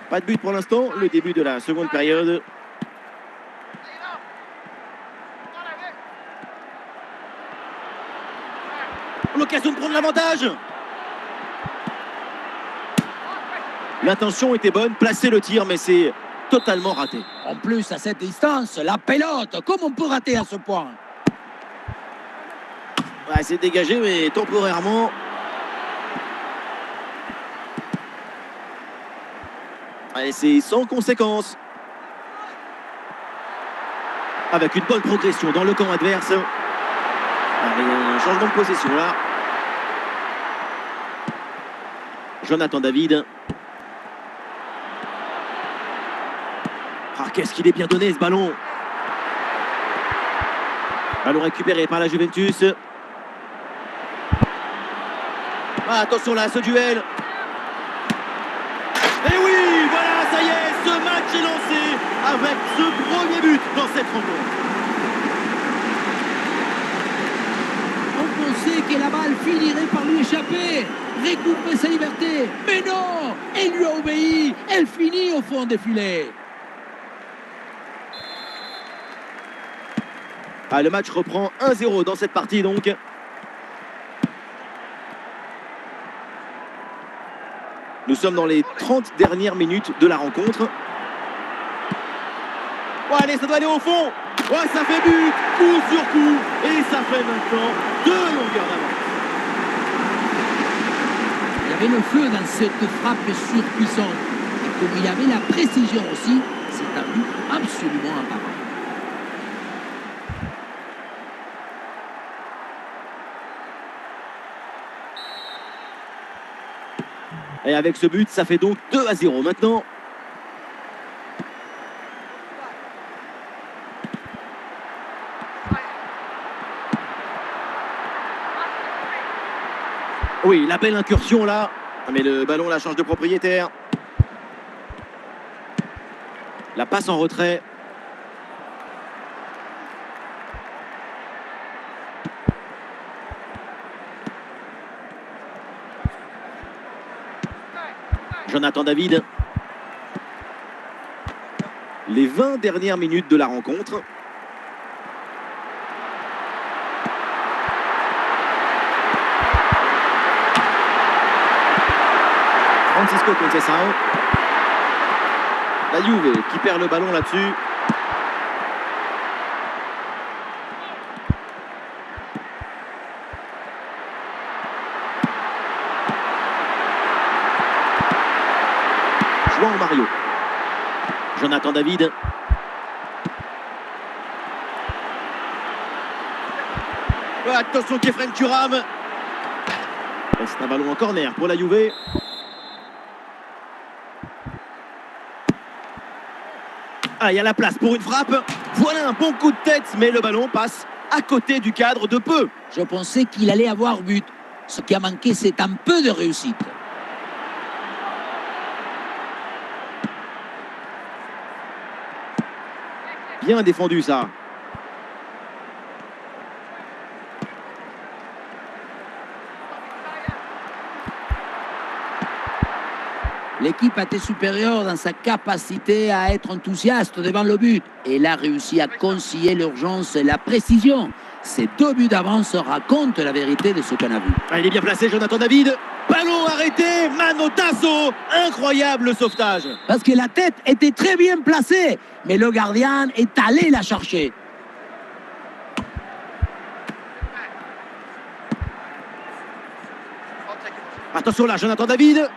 Pas de but pour l'instant, le début de la seconde période. L'occasion de prendre l'avantage. L'intention était bonne, placer le tir, mais c'est totalement raté. En plus, à cette distance, la pelote, comment on peut rater à ce point? Ouais, c'est dégagé, mais temporairement. Allez, c'est sans conséquence. Avec une bonne progression dans le camp adverse. Il y a un changement de possession là. Jonathan David. Ah, qu'est-ce qu'il est bien donné ce ballon. Ballon récupéré par la Juventus. Ah, attention là, ce duel. Et oui, voilà, ça y est, ce match est lancé avec ce premier but dans cette rencontre. On pensait que la balle finirait par lui échapper, récupérer sa liberté. Mais non, elle lui a obéi, elle finit au fond des filets. Ah, le match reprend 1-0 dans cette partie donc. Nous sommes dans les 30 dernières minutes de la rencontre. Ouais, allez, ça doit aller au fond. Ouais, ça fait but, coup sur coup. Et ça fait maintenant 2 longueurs d'avance. Il y avait le feu dans cette frappe surpuissante. Et comme il y avait la précision aussi, c'est un but absolument imparable. Et avec ce but, ça fait donc 2-0 maintenant. Oui, la belle incursion là. Mais le ballon la change de propriétaire. La passe en retrait. Jonathan David. Les 20 dernières minutes de la rencontre. Francisco Conceição. La Juve qui perd le ballon là-dessus. João Mario. Jonathan David. Oh, attention Khéphren Thuram. C'est un ballon en corner pour la Juve. Ah, il y a la place pour une frappe. Voilà un bon coup de tête, mais le ballon passe à côté du cadre de peu. Je pensais qu'il allait avoir but. Ce qui a manqué, c'est un peu de réussite. Bien défendu ça. L'équipe a été supérieure dans sa capacité à être enthousiaste devant le but. Et elle a réussi à concilier l'urgence et la précision. Ces 2 buts d'avance racontent la vérité de ce qu'on a vu. Ah, il est bien placé, Jonathan David. Ballon arrêté, manotasso. Incroyable sauvetage. Parce que la tête était très bien placée, mais le gardien est allé la chercher. Attention là, Jonathan David.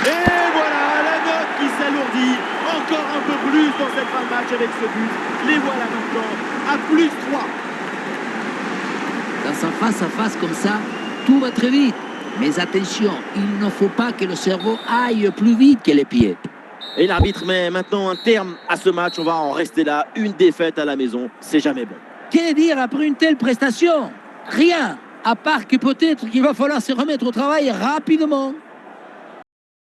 Et voilà, la note qui s'alourdit encore un peu plus dans cette fin de match avec ce but. Les voilà maintenant à +3. Dans un face-à-face comme ça, tout va très vite. Mais attention, il ne faut pas que le cerveau aille plus vite que les pieds. Et l'arbitre met maintenant un terme à ce match. On va en rester là. Une défaite à la maison, c'est jamais bon. Que dire après une telle prestation? Rien, à part que peut-être qu'il va falloir se remettre au travail rapidement.